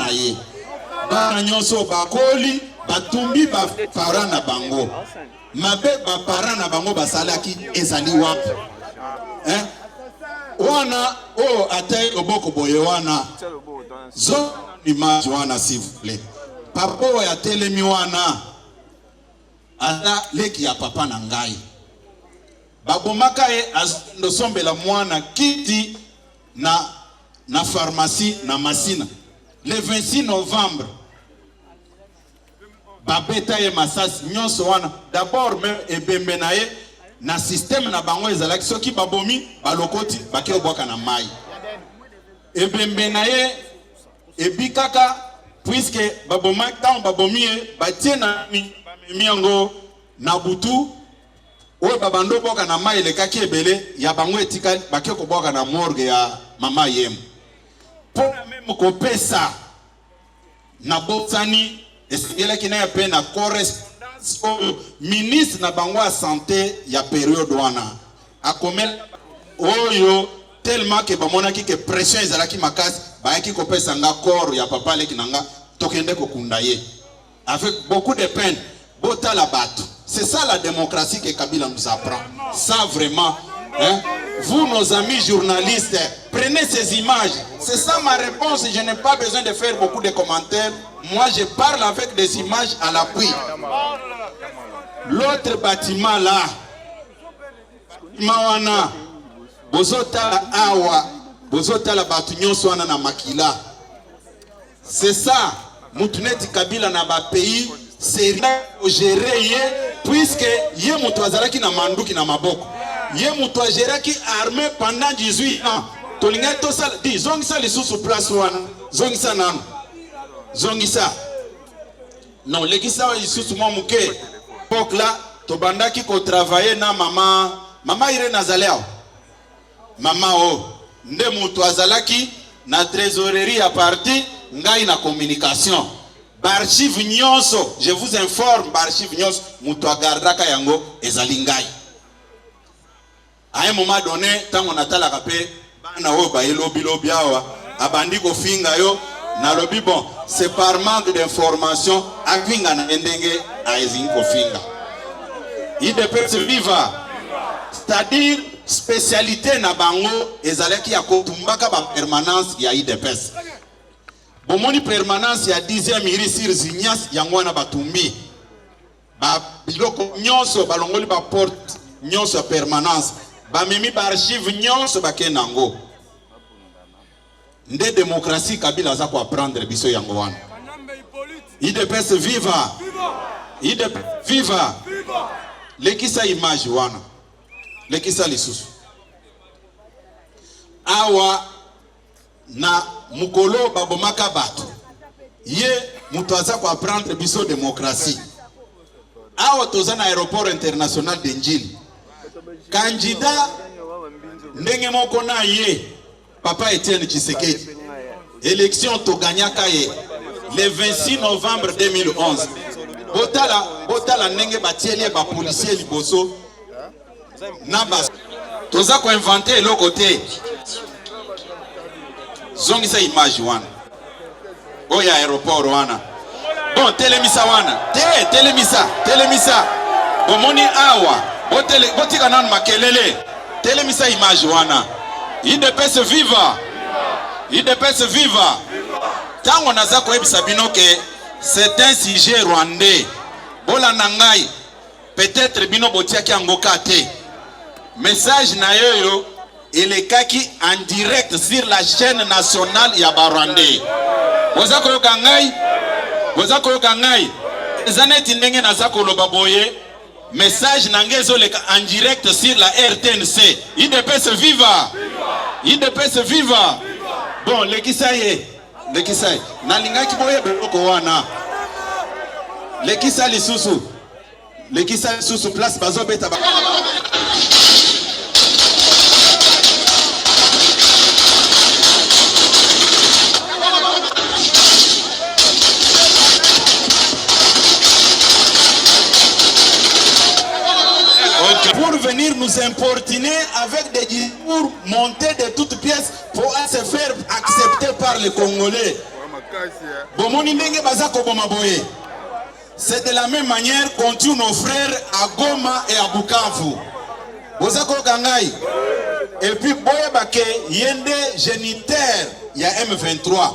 na ye. Bana nyonso bakoli batumbi ba parents na bango. Mabe ba parents na bango basalaki ezali wapi. Hein? Wana o atay oboko boye wana. Zo image wana s'il vous plaît. Papa ya telemi wana. Ala leki ya papa na ngai. Babomaka e azosombela mwana kiti na pharmacie na Masina. Le 26 novembre. Babeta ye masasi nyonso wana. D'abord même ebembe na ye na système na bango ezalaki soki babomi balokoti bake obwaka na mai. Ebembe na ye ebikaka puisque babomaki tant babomi ye batie na miango na butu. Oye babando boka na mai lekaki ebele ya bango etika bake ko boka na morgue ya mama yem. Pona même ko pesa na botsani esengela kina ya pe na correspondance au ministre na bango ya santé ya période wana. Akomel oyo tellement que bamonaki que pression ezalaki makasi bayaki ko pesa nga corps ya papa leki nanga tokende ko kundaye. Avec beaucoup de peine bota la batte. C'est ça la démocratie que Kabila nous apprend. Ça vraiment, hein? Vous, nos amis journalistes, prenez ces images. C'est ça ma réponse. Je n'ai pas besoin de faire beaucoup de commentaires. Moi, je parle avec des images à l'appui. L'autre bâtiment là, Mawana, Bozota Awa, Bozota la bâtiment Swana na Makila. C'est ça. Moutuneti Kabila na ba pays. C'est gérer puisque yé mutwazaraki na manduki na maboko yé mutwazeraki armé pendant 18 ans tolinga to sala di zongisa lisusu place wana zongisa nanu zongisa non lekisa lisusu mo muke pokla to bandaki ko travailler na mama ire nazaleo mama o nde mutwazalaki na trésorerie à partir ngai na communication. Barchive nyonso, je vous informe, barchive nyonso, muto gardaka yango ezalingai. À un moment donné, tant on a la rapé, bana o ba lobi awa, abandi ko finga yo, na lobi bon, c'est par manque d'information, avinga na endenge a ezin ko finga. IDPS viva, c'est-à-dire spécialité na bango ezalaki ya kotumbaka ba permanence ya IDPS. Bomoni permanence ya 10e iri sur Zignas yangwana batumbi. Ba biloko nyonso balongoli ba porte nyonso permanence. Ba mimi ba archive nyonso bakenango. Nde démocratie Kabila za ko apprendre biso yango wana. IDPS viva. IDPS viva. Lekisa image wana. Lekisa lisusu. Awa na mukolo babomaka bato ye mutaza ko apprendre biso démocratie awa toza na aéroport international de Njili candidat ndenge moko na ye papa Etienne Tshisekedi élection to gagnaka ye le 26 novembre 2011 botala ndenge batieli ba policier liboso na bas toza ko inventer eloko te. Zongisa image wana. Oya aéroport wana. Bon, telemisa wana. Telemisa. Bomoni awa. Botika nan makelele. Telemisa image wana. IDPS viva. IDPS viva. Tango naza ko ebisa bino ke c'est un sujet rwandais. Bola nangai. Peut-être bino botiaki angoka te. Message na yoyo et les kaki en direct sur la chaîne nationale ya Barwandais. Wazako yoka ngai. Zaneti ndenge nazako loba boye. Message nangezo leka en direct sur la RTNC. IDPS viva. IDPS viva. Bon, lekisaye. Nalingaki boye beloko wana. Lekisa lisusu place bazo beta ba. Pour venir nous importuner avec des discours montés de toutes pièces pour se faire accepter par les Congolais. Bomoni ndenge bazako bomaboye. C'est de la même manière qu'on tue nos frères à Goma et à Bukavu. Bozako Gangai. Et puis boye bake yende génitaire ya M23.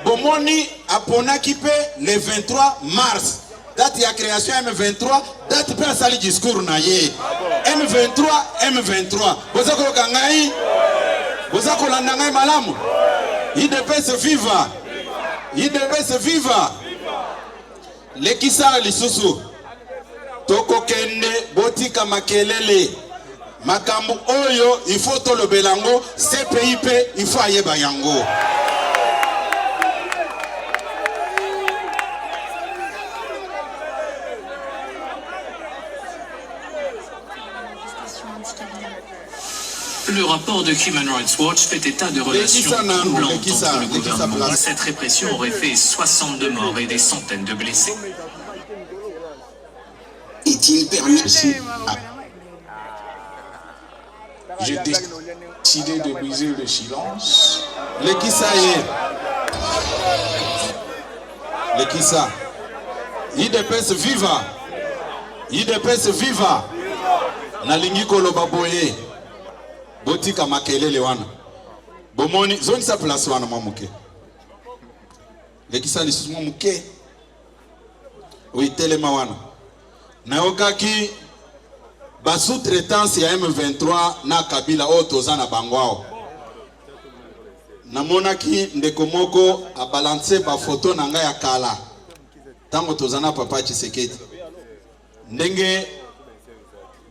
Bomoni apona kipe le 23 mars. Date ya création M23, date pe sali discours na ye. M23. Bozako Gangai. Bozako landangai malamu. IDPS viva. IDPS viva. Lekisa lisusu. Toko kende botika makelele. Makambu oyo il faut tolo belango, CPIP il faut ayeba yango. Le rapport de Human Rights Watch fait état de relations troublantes entre le gouvernement et cette répression aurait fait 62 morts et des centaines de blessés. Est-il permis J'ai décidé de briser le silence. Lekisa Lekisa. IDPS viva. IDPS viva. Nalingi koloba boye. Botika makelele wana. Bomoni zoni sa place wana mamuke. Lekisa lisusu mamuke. Oitelema wana. Naokaki ba sous-traitance ya M23 na Kabila otoza na bangwao. Namonaki ndeko moko a balancer ba photo na nga ya kala. Tango tozana papa Tshisekedi. Ndenge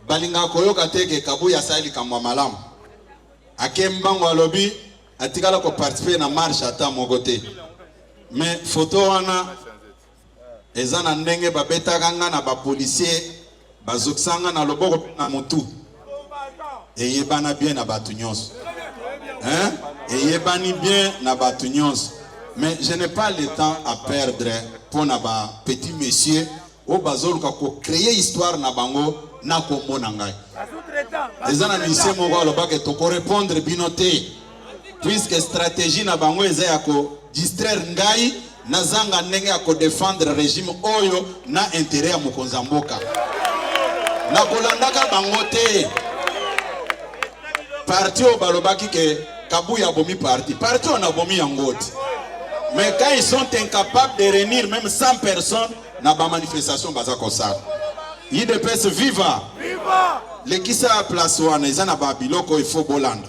balinga koyoka teke kabuya sali kamwa malamu. Akembango alobi atikala ko participer na marche ata mogote. Mais photo wana ezana ndenge babeta kanga na ba policier bazoksanga na loboko na mutu. Eyebana bien na batu nyonso. Hein? Eyebani bien na batu nyonso. Mais je n'ai pas le temps à perdre pour na ba petit monsieur o bazoluka ko créer histoire na bango na kombo na ngai. Ezana ministre moko alobaka to répondre binote. Puisque stratégie na bango eza ya ko distraire ngai na zanga ndenge ya ko défendre régime oyo na intérêt ya mokonza mboka. Na kolandaka bango te. Parti au balobaki ke Kabuya bomi parti. Parti on a bomi yangote. Mais quand ils sont incapables de réunir même 100 personnes na ba manifestation bazako sa. IDPS viva. Viva. Lekisa place wana ezana ba biloko il faut bolanda.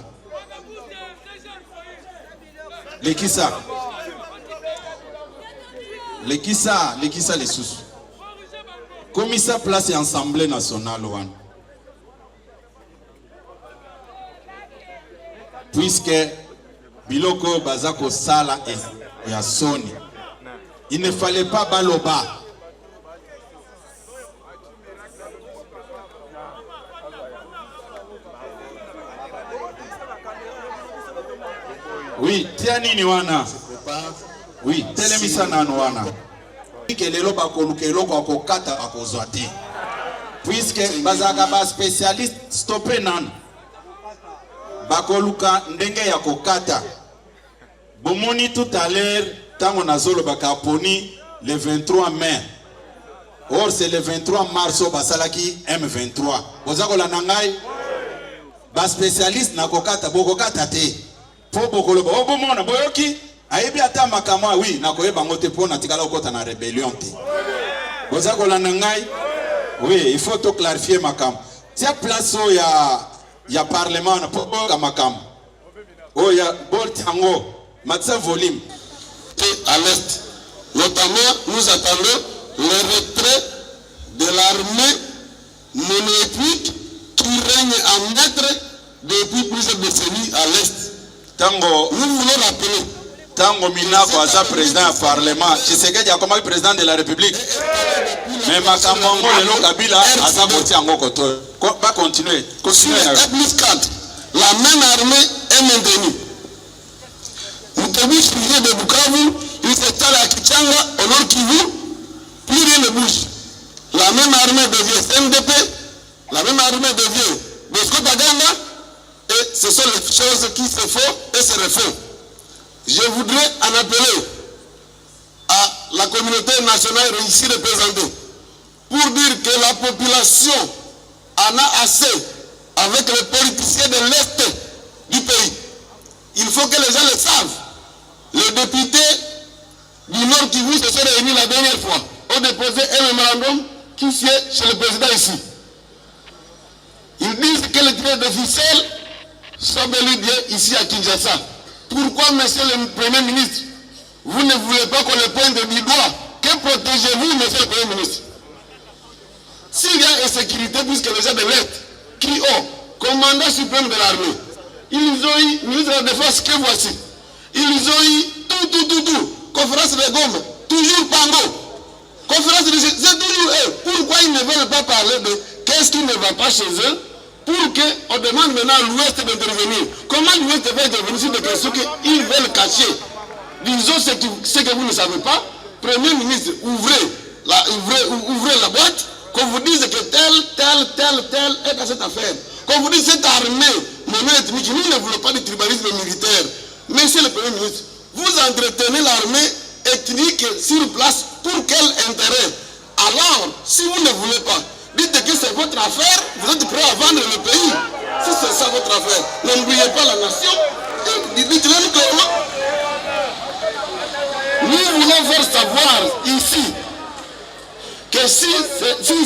Lekisa les sous. Commissaire place et Assemblée nationale one. Puisque biloko bazako sala et ya soni. Il ne fallait pas baloba. Oui, tiani ni wana. Oui, telemisa na wana. Kelelo bakolukelo kwa kokata akozwa te. Puisque bazaka ba spécialiste stopper nan. Bakoluka ndenge ya kokata. Bomoni tout à l'heure tango nazolo bakaponi le 23 mai. Or c'est le 23 mars au basalaki M23. Bozako la nangai ba spécialiste na kokata bokokata te. Po bokoloba obomona boyoki ayebi ata makama oui na koyeba ngote pona tikala okota na rébellion te. Bozako la nangai oui, il faut tout clarifier makam. Tia place ya parlement na poka makam. Oh ya boltango matsa volume à l'est. Notamment, nous attendons le retrait de l'armée monoethnique qui règne en maître depuis plusieurs décennies à l'est. Tango, nous voulons rappeler. Tango Minako aza président du parlement, Tshisekedi a comme président de la République. Mais Makamongo Lelo Kabila aza boti ango koto. Pas continuer. Continuer. La même armée est maintenue. Mutebu sujet de Bukavu, il s'installe à Kichanga, au nord Kivu, plus rien ne bouge. La même armée devient CNDP, la même armée devient Bosco Baganda, et ce sont les choses qui se font et se refont. Je voudrais en appeler la communauté nationale ici représentée pour dire que la population en a assez avec les politiciens de l'Est du pays. Il faut que les gens le savent. Les députés du Nord Kivu se sont réunis la dernière fois, ont déposé un mémorandum qui sied chez le président ici. Ils disent que les traits officiels sont bel et bien ici à Kinshasa. Pourquoi, monsieur le Premier ministre, vous ne voulez pas qu'on le pointe du doigt? Que protégez-vous, monsieur le Premier ministre? S'il y a insécurité, puisque les gens de l'Est, qui ont commandant suprême de l'armée, ils ont eu ministre de la Défense que voici. Ils ont eu tout. Conférence de Goma, toujours Pango. Conférence de c'est toujours eux. Pourquoi ils ne veulent pas parler de qu'est-ce qui ne va pas chez eux pour qu'on demande maintenant à l'Ouest d'intervenir? Comment l'Ouest va intervenir sur des questions qu'ils veulent cacher? Disons ce que vous ne savez pas. Premier ministre, ouvrez la boîte, qu'on vous dise que tel est dans cette affaire. Qu'on vous dise cette armée, monnaie ethnique, nous ne voulons pas de tribalisme militaire. Monsieur le Premier ministre, vous entretenez l'armée ethnique sur place pour quel intérêt? Alors, si vous ne voulez pas, dites que c'est votre affaire, vous êtes prêt à vendre le pays. Si c'est ça votre affaire, n'oubliez pas la nation. Dites-le clairement. Nous voulons faire savoir ici que si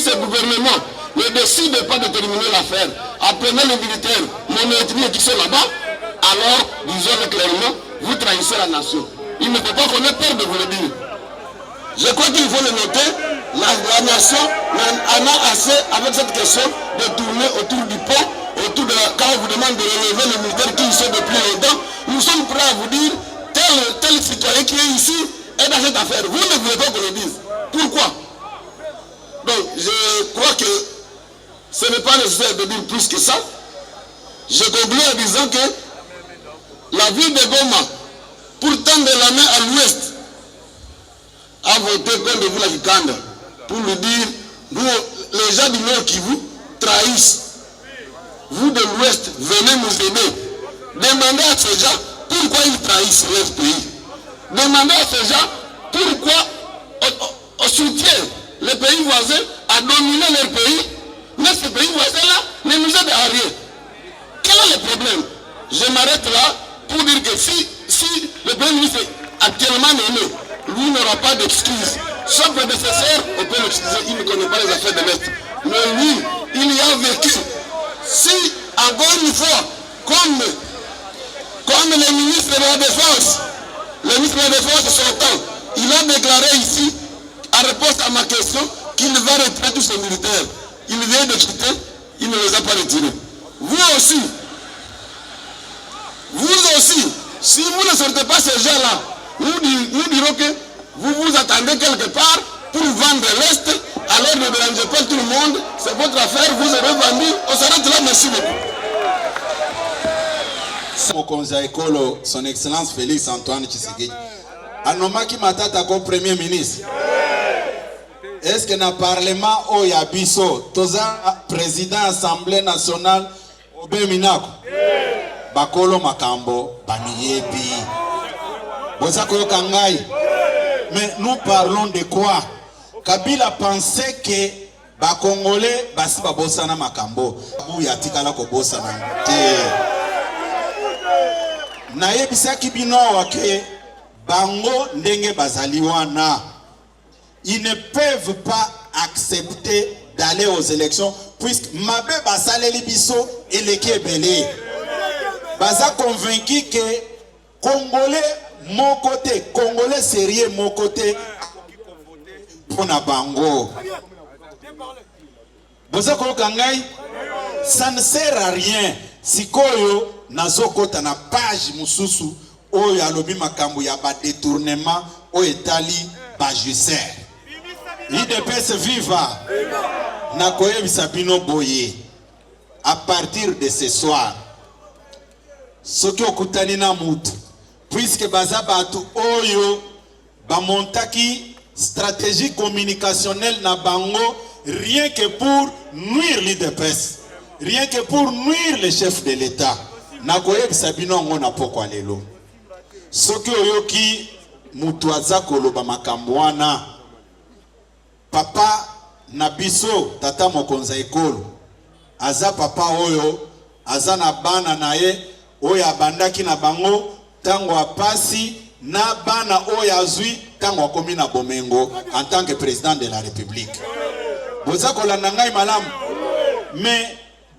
ce gouvernement ne décide pas de terminer l'affaire, apprenez les militaires, mon ethnie qui sont là-bas, alors, disons-le clairement, vous trahissez la nation. Il ne faut pas qu'on ait peur de vous le dire. Je crois qu'il faut le noter, la nation en a assez avec cette question de tourner autour du pont, autour de quand on vous demande de relever les militaires qui y sont depuis longtemps. Nous sommes prêts à vous dire, tel citoyen qui est ici est dans cette affaire. Vous ne voulez pas qu'on le dise. Pourquoi? Donc, je crois que ce n'est pas nécessaire de dire plus que ça. Je conclue en disant que la ville de Goma, pour tendre la main à l'ouest, a voté contre vous la Vikanda pour lui dire, nous, les gens du Nord qui vous trahissent. Vous de l'ouest, venez nous aider. Demandez à ces gens pourquoi ils trahissent leur pays. Demandez à ces gens pourquoi on soutient les pays voisins à dominer leur pays, mais ce pays voisin-là ne nous aide à rien. Quel est le problème? Je m'arrête là pour dire que si le Premier ministre est actuellement nommé, lui n'aura pas d'excuses. Son prédécesseur, on peut l'excuser, il ne connaît pas les affaires de l'Est. Mais lui, il y a vécu. Si, encore une fois, comme le ministre de la Défense, sortant, il a déclaré ici, en réponse à ma question, qu'il va retirer tous ses militaires. Il vient de quitter, il ne les a pas retirés. Vous aussi, si vous ne sortez pas ces gens-là, nous dirons que vous vous attendez quelque part pour vendre l'Est, alors ne dérangez pas tout le monde, c'est votre affaire, vous avez vendu, on s'arrête là, merci beaucoup. Mokonza Ekolo, son Excellence Félix Antoine Tshisekedi, anomaki matata comme Premier ministre. Est-ce que dans le Parlement, oh yabiso, toza président Assemblée nationale, Obeminako, Bakolo Makambo, Baniyebi, Bozako Kangai. Mais nous parlons de quoi? Kabila pensait que les Congolais basi babosana Makambo, yatikala ko bosana te. Nayebisaki bino wake bango ndenge bazaliwana. Ils ne peuvent pas accepter d'aller aux élections puisque Mabe Basaleli Biso et les Kébélé. Baza convaincu que Congolais, mon côté, Congolais sérieux, mon côté, pour Nabango. Boza Kangai, ça ne sert à rien. Si Koyo, Nazokota na page Mususu, Oyo alobi makambo ya ba détournement, o etali ba juser. IDPS viva na koyebisa bino boye à partir de ce soir soki okutani na mutu puisque baza batu oyo bamontaki stratégie communicationnelle na bango rien que pour nuire l'IDPS, rien que pour nuire le chef de l'État. Na koyebisa bino ngo na pokwa lelo soki oyoki mutu aza koloba makambo wana papa na biso tata mokonza ekolo aza papa oyo aza na bana na ye oyo abandaki na bango tango apasi na bana oyo azwi tango akomi na bomengo en tant que président de la République. Boza kolanda ngai malamu mais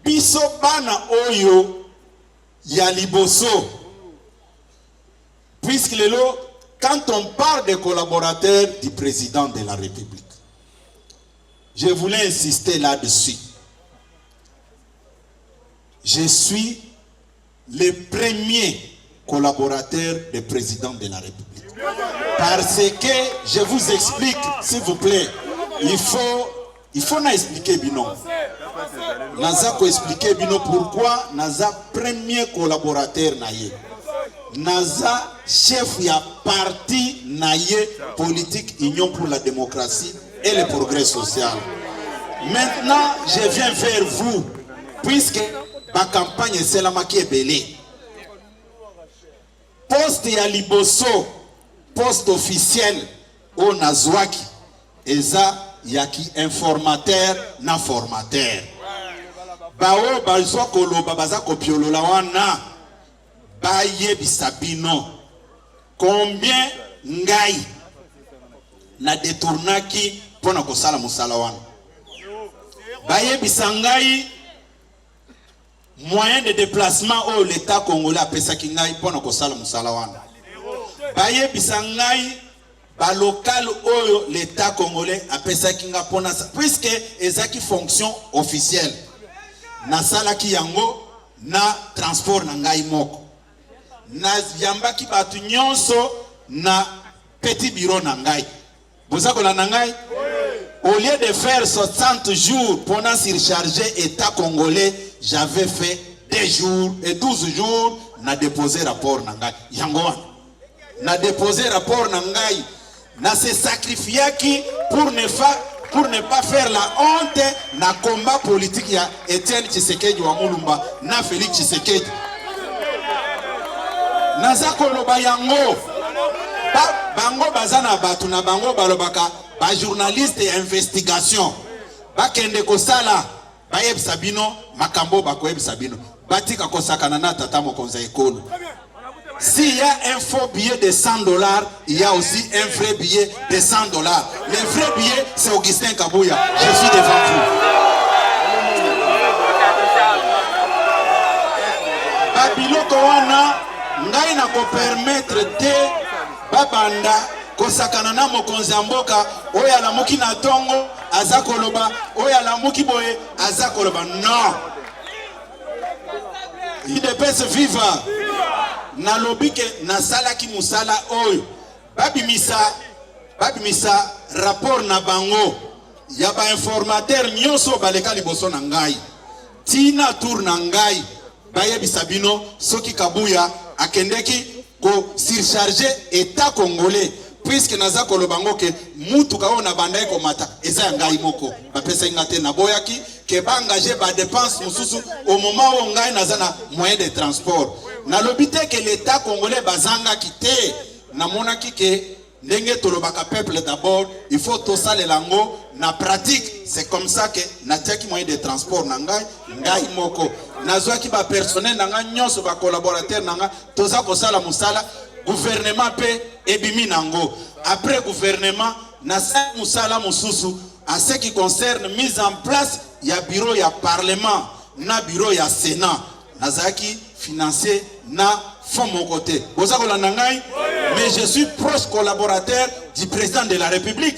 biso bana oyo ya liboso puisque lelo quand on parle des collaborateurs du président de la République, je voulais insister là-dessus. Je suis le premier collaborateur du président de la République. Parce que, je vous explique, s'il vous plaît, il faut expliquer bino. Naza ko expliquer bino pourquoi naza premier collaborateur naye. Naza chef ya parti naye politique Union pour la démocratie et le progrès social. Maintenant, je viens vers vous, puisque ma campagne c'est la maquille belé. Poste ya liboso, poste officiel au Nazwaki, eza yaki informateur na formateur. Bao bazwa koloba baza kopiolola wana baye bisabino. Combien ngai na détournaki pona kosala musala wana. Baye bisangai moyen de déplacement au l'État congolais apesaki ngai pona kosala musala wana. Baye bisangai ba local oyo l'État congolais apesaki nga pona puisque ezaki fonction officielle. Na salaki yango na transport na ngai moko. Na yambaki batu nyonso na petit bureau na ngai. Boza kolanda ngai? Au lieu de faire 60 jours pendant surcharger État congolais, j'avais fait 2 jours et 12 jours na déposé rapport na ngai. Yango na déposé rapport na ngai. Na se sacrifier qui pour ne pas faire la honte na combat politique ya Etienne Tshisekedi wa Mulumba na Félix Tshisekedi. Naza koloba yango bango bazana batu na bango balobaka ba journaliste et investigation bakende kosala bayebisa bino makambo bakoyebisa bino batika kosakana na tata mokonza ekolo. S'il y a un faux billet de $100, il y a aussi un vrai billet de $100. Le vrai billet, c'est Augustin Kabouya. Je suis devant vous. Babiloko wana ngai na ko permettre de babanda kosakana na mokonzi mboka oya la muki na tongo azakoloba oya la muki boye azakoloba. Non. Il peut se vivre. Na lobike na salaki musala oyo babimisa rapport na bango ya ba informateur nyonso baleka liboso na ngai tina tour na ngai bayebisa bino soki Kabuya akendeki ko surcharger État congolais puisque naza kolobango ke mutu kao na bandai ko mata eza ngai moko bapesa ngate na boyaki ke ba engager ba dépense mususu au moment où ngai naza na moyen de transport. Na lobite que l'État congolais bazanga quitté na monaki ke ndenge tolobaka peuple d'abord il faut tout ça le lango na pratique. C'est comme ça que na tiaki moyen de transport na ngai moko nazwaki ba personnel na ngai nyonso ba collaborateur na ngai toza kosala musala gouvernement pe ebimi nango. Après gouvernement na sa musala mususu en ce qui concerne mise en place ya bureau ya parlement na bureau ya sénat nazaki financier na fond mon côté. Mais je suis proche collaborateur du président de la République.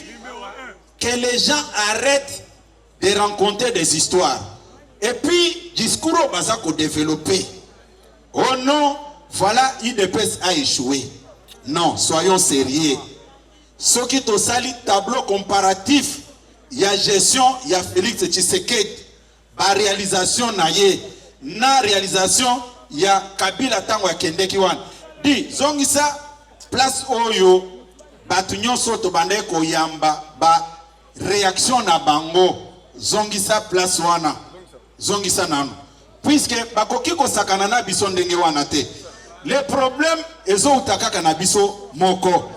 Que les gens arrêtent de rencontrer des histoires. Et puis, discours au Bazako développé. Oh non, voilà, UDPS a échoué. Non, soyons sérieux. Ce qui est au sali tableau comparatif, il y a gestion, il y a Félix Tshisekedi. Par réalisation, na réalisation, il y a Kabila tango ya kendeki wan. Di, zongisa place oyo batu nyonso to bande ko yamba ba réaction na bango zongisa place wana. Zongisa nanu. Puisque bakoki ko sakana na biso ndenge wana te. Le problème ezo utakaka na biso moko.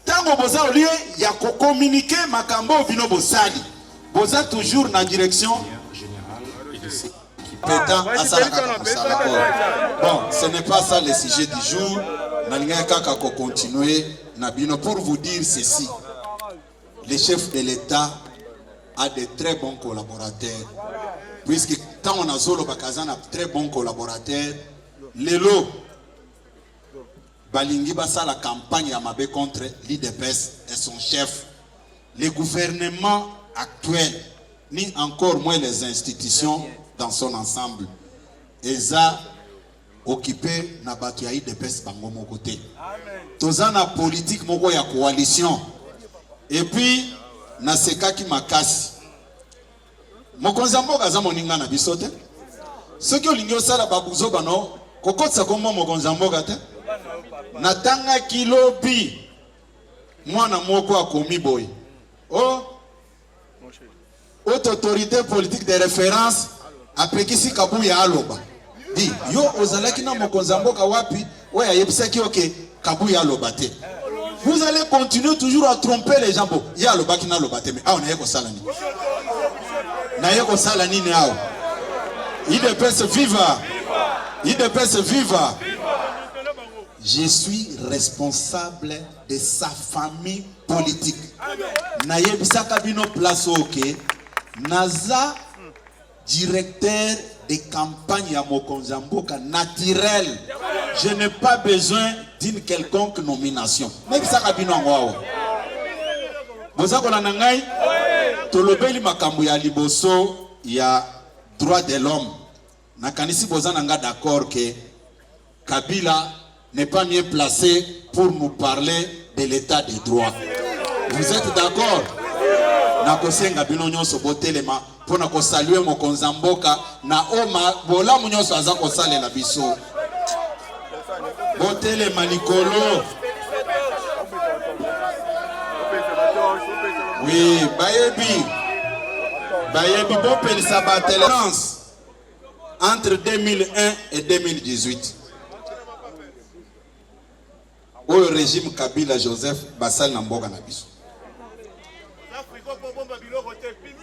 tango boza au lieu ya ko communiquer makambo bino bosali boza toujours na direction pétant à ça. Bon, ce n'est pas ça le sujet du jour. Nalinga kaka ko continuer na bino pour vous dire ceci. Le chef de l'État a de très bons collaborateurs. Puisque tant on a Zolo Bakazan a très bons collaborateurs, Lelo Balingi Bassa la campagne à Mabé contre l'IDPS et son chef. Le gouvernement actuel, ni encore moins les institutions dans son ensemble, ils ont occupé na batu ya IDPS bango mon côté. Toza na politique moko ya coalition. Et puis na sekaki makasi. Mokonzambo gaza moninga na bisote. Ce que l'ingyo sala babuzo bano kokotsa kombo mokonzambo gate. Natanga kilobi mwana moko akomi boy. Oh, haute autorité politique de référence apekisi Kabuya aloba. Di yo ozalaki na mokonzambo ka wapi oya yebisaki oke Kabuya aloba te. Vous allez continuer toujours à tromper les gens. Bon, il y a le bac qui n'a le bâté, mais on a yeko salani. Na yeko salani ne ao. IDPS viva. IDPS viva. Je suis responsable de sa famille politique. Na yebisa kabino place oke. Naza directeur de campagne à Mokonzamboka naturel. Je n'ai pas besoin d'une quelconque nomination. Même ça kabino ngwao. Boza kola nangai tolobeli makambo ya liboso ya droit de l'homme. Nakanisi boza nanga d'accord que Kabila n'est pas mieux placé pour nous parler de l'état de droit. Vous êtes d'accord? Nakosenga bino nyonso botelema pona ko saluer Mokonzamboka na oma bola nyonso aza ko salela biso. Botelema likolo. Oui, Bayebi Bopel Sabatelance entre 2001 et 2018. Au régime Kabila Joseph Bassal Namboga Nabiso.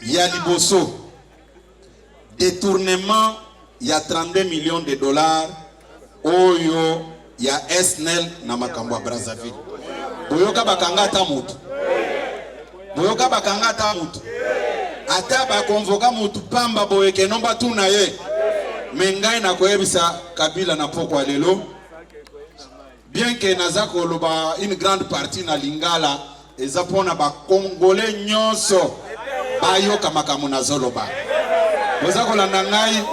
Yaliboso. Détournement, il y a 32 millions de dollars. Oyo, il y a SNL Namakamba Brazzaville. Boyoka Bakanga Tamutu. Boyoka Bakanga Tamutu. Ata ba convoka mutu pamba boyeke nomba tuna ye. Mengai na koyebisa Kabila na poko lelo. Bien que nazako loba une grande partie na Lingala ezapona ba Congolais nyonso bayoka makamu na zoloba. Bozako la nangai.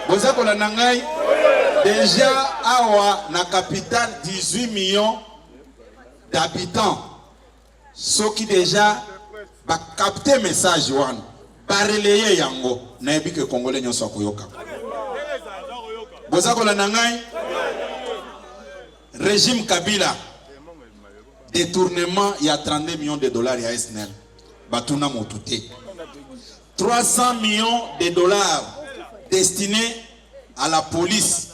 Bozako la nangai. Déjà awa na capitale 18 millions d'habitants. Ceux qui déjà ba capter message wan ba relayer yango na yebi que Congolais nyonso akoyoka. Bozako la nangai. Régime Kabila, détournement, il y a 32 millions de dollars, il y a SNL. Batuna Motute. 300 millions de dollars destinés à la police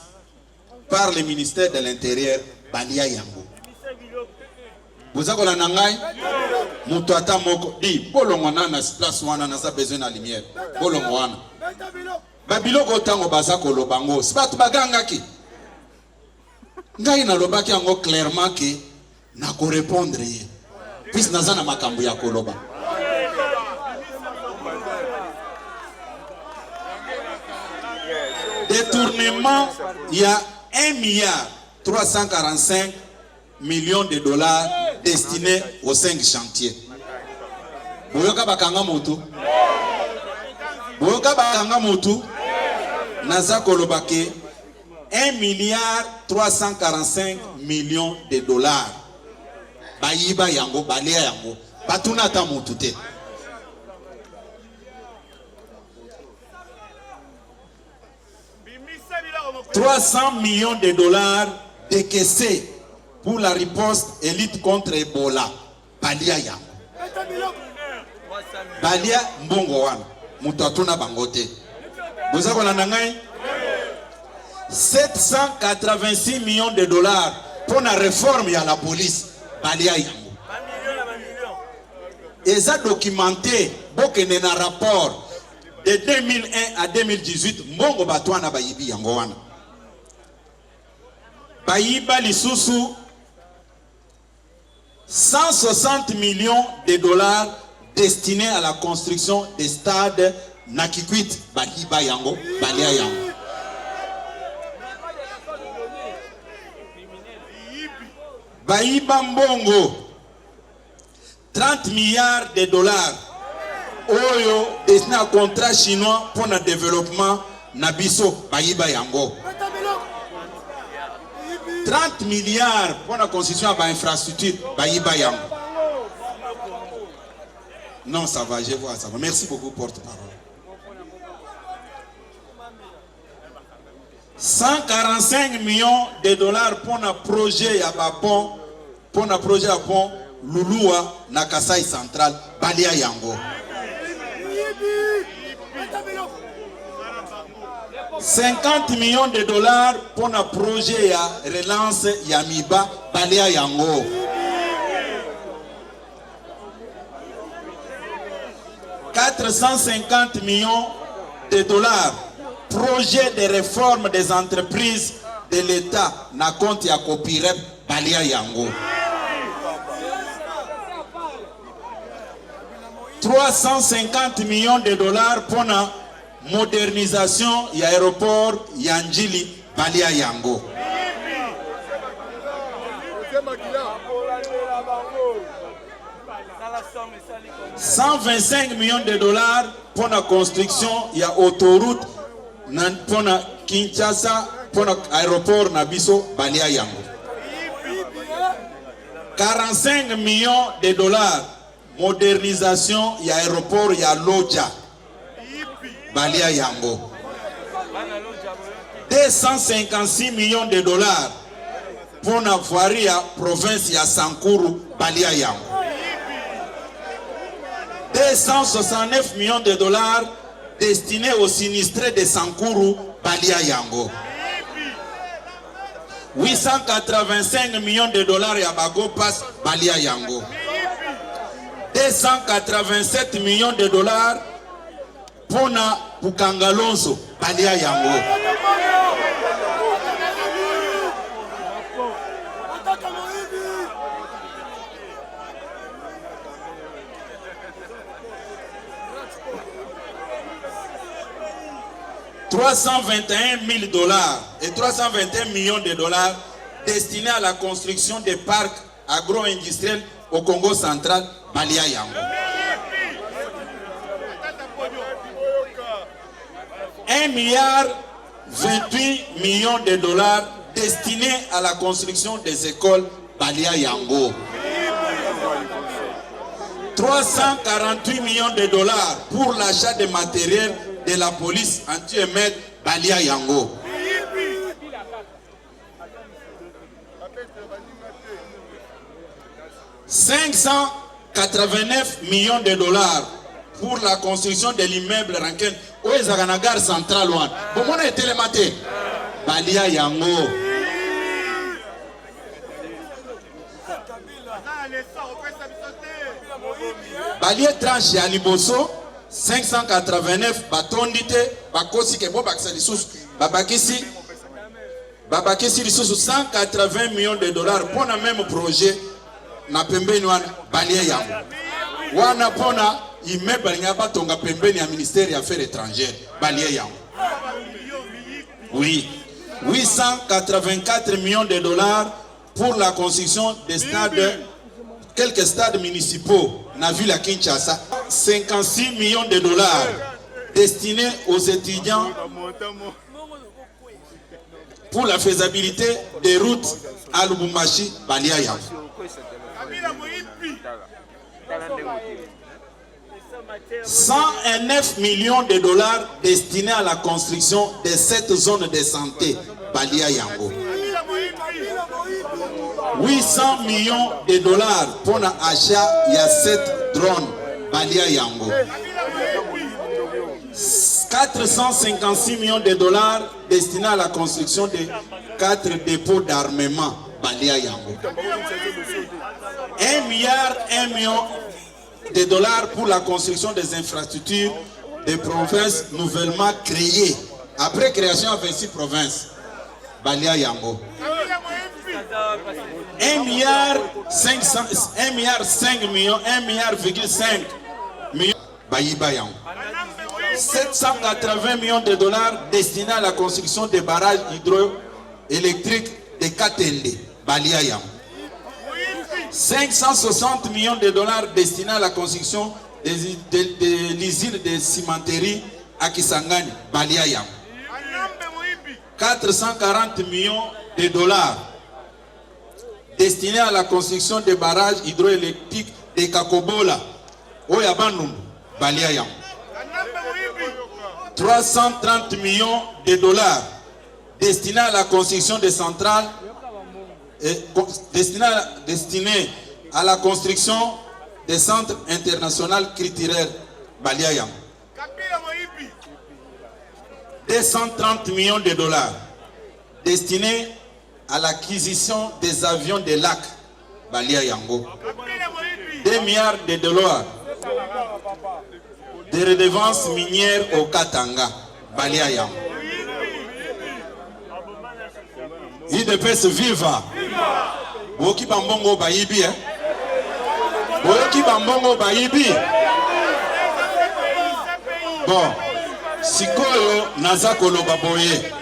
par le ministère de l'Intérieur, Balia Yango. Vous avez la nangai? Moutouata Moko. Di, Bolongwana na place wana na sa besoin de lumière. Bolongwana. Babilo Gotango Bazako Lobango. Spat Baganga ki. Ngai na lobaki yango clairement que na ko répondre ye. Puis nazana makambo ya koloba. Détournement, il y a 1,345 milliard de dollars destinés aux 5 chantiers. Boyoka bakanga moto. Boyoka bakanga moto. Naza kolobake 1,345 milliard de dollars. Bayiba yango, balea yango. Batuna ta motute. $300 millions de dollars décaissés pour la riposte élite contre Ebola. Balia yango. Balia mbongo wana. Mutatuna bangote. Bozako la nangai? 786 millions de dollars pour la réforme à la police. Balia yango. ils ont documenté bokene na rapport de 2001 à 2018 mbongo batwana bayibi yango wana bayiba lisusu 160 millions de dollars destinés à la construction des stades Nakikwit bayiba yango balia yango bayiba mbongo 30 milliards de dollars oyo destiné à contrat chinois pour le développement nabiso bayiba yango 30 milliards pour la construction de l'infrastructure bayiba yango. Non, ça va, je vois, ça va. Merci beaucoup, porte-parole. 145 millions de dollars pour un projet à Bapon, pour un projet à pont Lulua na Kasai Central, Balia Yango. 50 millions de dollars pour un projet à relance Yamiba, Balia Yango. 450 millions de dollars projet de réforme des entreprises de l'État na compte ya Kopirep Balia Yango. 350 millions de dollars pour la modernisation de l'aéroport Yanjili Balia Yango. 125 millions de dollars pour la construction de l'autoroute pour la Kinshasa pour l'aéroport Nabiso Balia Yango. 45 millions de dollars modernisation de l'aéroport Loja Balia Yango. 256 millions de dollars pour la voirie à province ya Sankuru Balia Yango. 269 millions de dollars destinés aux sinistrés de Sankuru Balia Yango. 885 millions de dollars ya Bago Pass Balia Yango. 287 millions de dollars pour na Pukangalonso Balia Yango. $321 000 et 321 millions de dollars destinés à la construction des parcs agro-industriels au Congo central, Balia Yango. 1,28 milliard de dollars destinés à la construction des écoles Balia Yango. 348 millions de dollars pour l'achat de matériel de la police anti-émeute Balia Yango. 589 millions de dollars pour la construction de l'immeuble Ranken au Ezaganagar Central One. Bon, on a été le matin. Balia Yango. Balia tranche à Liboso. 589 batondite bakosi ke bobakisa lisusu babakisi lisusu 180 millions de dollars pour le même projet na pembeni wana Balia Yango wana pona immeuble nya batonga pembeni ya ministère des Affaires étrangères Balia Yango. Oui, 884 millions de dollars pour la construction des stades, quelques stades municipaux na ville à Kinshasa. 56 millions de dollars destinés aux étudiants pour la faisabilité des routes à Lubumbashi, Balia Yango. 109 millions de dollars destinés à la construction de 7 zones de santé, Balia Yango. 800 millions de dollars pour l'achat de 7 drones, Balia Yango. 456 millions de dollars destinés à la construction de 4 dépôts d'armement, Balia Balia Yango. 1 milliard, 1 million de dollars pour la construction des infrastructures des provinces nouvellement créées. Après création à 26 provinces. Balia Yango. 1,5 milliard, 1,5 milliard. Bayiba Yango. 780 millions de dollars destinés à la construction des barrages hydroélectriques de Katende. Balia Yango. 560 millions de dollars destinés à la construction de l'usine de cimenterie à Kisangani, Baliayam. 440 millions de dollars destinés à la construction des barrages hydroélectriques de Kakobola, Oyabanum, Baliayam. 330 millions de dollars destinés à la construction des centrales destiné à la construction des centres internationaux culturels Baliayam. 230 millions de dollars destinés à l'acquisition des avions de lac Baliayango. 2 milliards de dollars de redevances minières au Katanga Baliayam. IDPS viva. Boki bambongo bayibi Boki bambongo bayibi. Bon, sikoyo nazakolo baboye.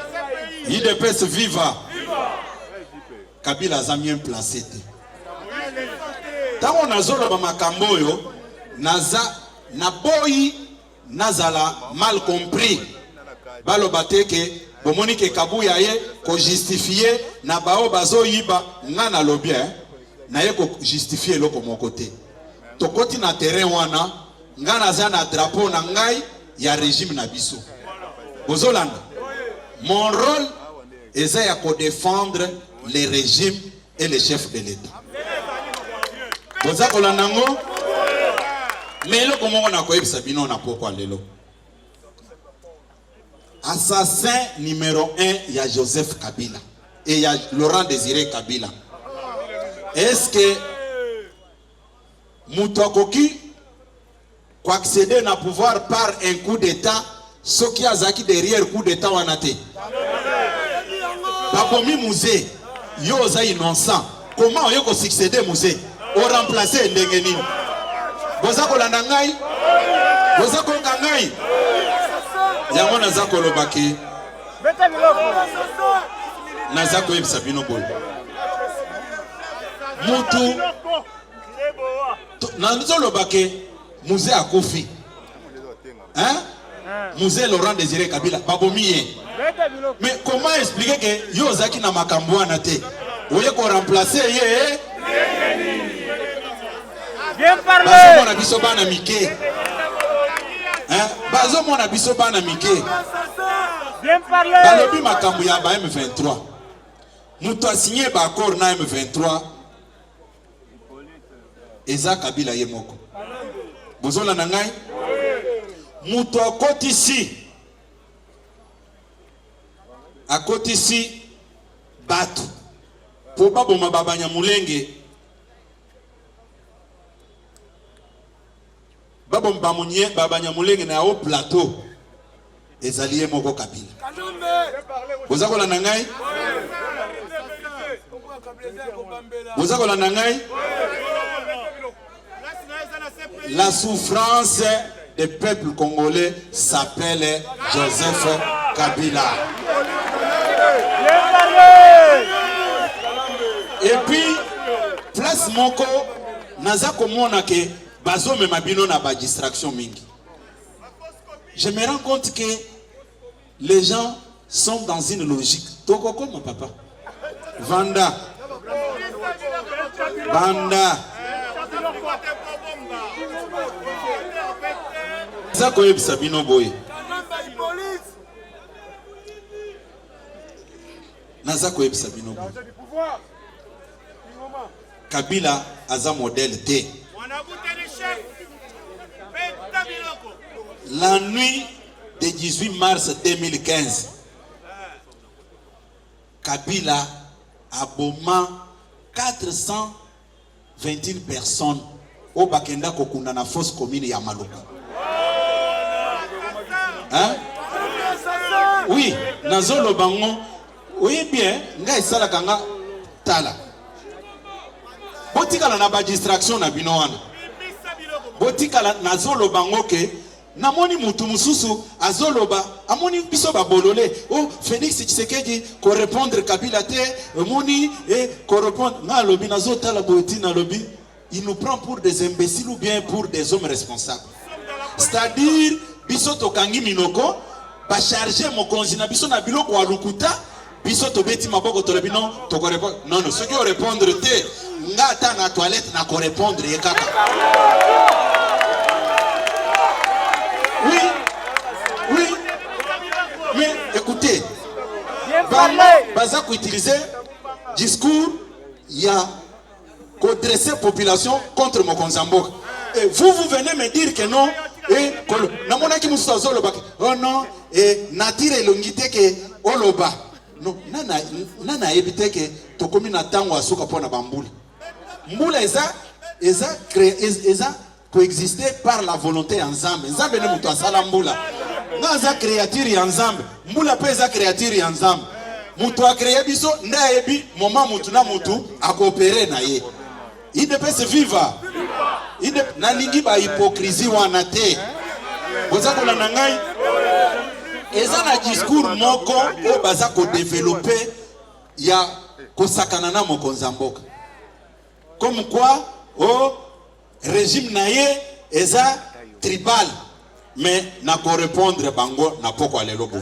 IDPS viva. Kabila a bien placé. Tant on a zolo ba makamboyo, naza naboyi nazala mal compris. Balo bateke bomoni ke kabuya ye ko justifier na bao bazo yiba ngana lobien na ye ko justifier loko mon côté. To koti na terrain wana ngana za na drapeau na ngai ya régime na biso. Bozolanda. Mon rôle est de défendre les régimes et les chefs de l'État. Bozakolandango mais le comment on a quoi Sabino na pourquoi lelo. Assassin numéro 1, il y a Joseph Kabila et il y a Laurent Désiré Kabila. Est-ce que Moutakoki quoi accéder na pouvoir par un coup d'état, ce qui a zaki derrière coup d'état wanate. Bakomi musée, yo za innocent. Comment on peut succéder musée? On remplacer ndengeni. Boza kolanda ngai? Boza kolanda ngai? Yango nazako lobaki. Nazako yebisa bino boy. Mutu. Nanzo lobaki musée akufi. Hein? Musée Laurent Désiré Kabila babomiye. Mais comment expliquer que Yozaki na makamboana te? Oye ko remplacer ye? Bien parlé. Bazo mona biso bana mike. Hein? Bazo mona biso bana mike. Bien parlé. Balobi makambo ya ba M23. Muto a signé ba accord na M23. Eza Kabila ye moko. Bozola na ngai? Muto a koti ici. À côté ici, Batu. Pour pas bomba babanya mulenge. Babom bamunye babanya mulenge na au plateau. Ezalié moko Kabila. Vous avez la nangai? Vous avez la nangai? La souffrance des peuples congolais s'appelle Joseph Kabila. Et puis, place moko, naza komona ke bazo me mabino na ba distraction mingi. Je me rends compte que les gens sont dans une logique. Toko comme papa. Vanda. Banda. Zako yebisa bino boye. Nazako yebisa bino boye. Kabila aza modèle T. La nuit du 18 mars 2015, Kabila a bombé 421 personnes o bakenda kokunda na fosse commune ya Maluku. Hein? Oui, nazolo bango. Oui bien, nga isala kanga tala. Botikala na ba distraction na bino wana. Botikala nazolo bango ke namoni mutu mususu azoloba amoni biso ba bolole oh Félix Tshisekedi ko répondre Kabila te moni et ko répondre na lobi nazota la boti na lobi il nous prend pour des imbéciles ou bien pour des hommes responsables. C'est-à-dire biso to kangi minoko ba charger mokonzi na biso na biloko wa lukuta biso to beti maboko to lobi non to ko répondre non ce qui répondre te nga ta na toilette na ko répondre ye kaka. Oui, oui, mais écoutez, Baza utiliser discours, il y a qu'au dresser la population contre Mokonzamboka. Et vous venez me dire que non, et oh non, et nature et l'ongité que Oloba. Non, nana évité que to komi na tango asuka pona bambula. Mbula eza coexister par la volonté ensemble. Nzambe ne mutu asala mbula. Naza créature ensemble. Mbula pe eza créature ensemble. Mutu a créé biso nda ebi moment mutu na mutu a coopérer na ye. Il ne peut se vivre. Il ne na lingi ba hypocrisie wana te. Boza ko na ngai. Eza na discours moko o baza ko développer ya ko sakana na Mokonzamboka. Comme quoi oh régime naye eza tribal mais na ko répondre bango na poko alelo boy.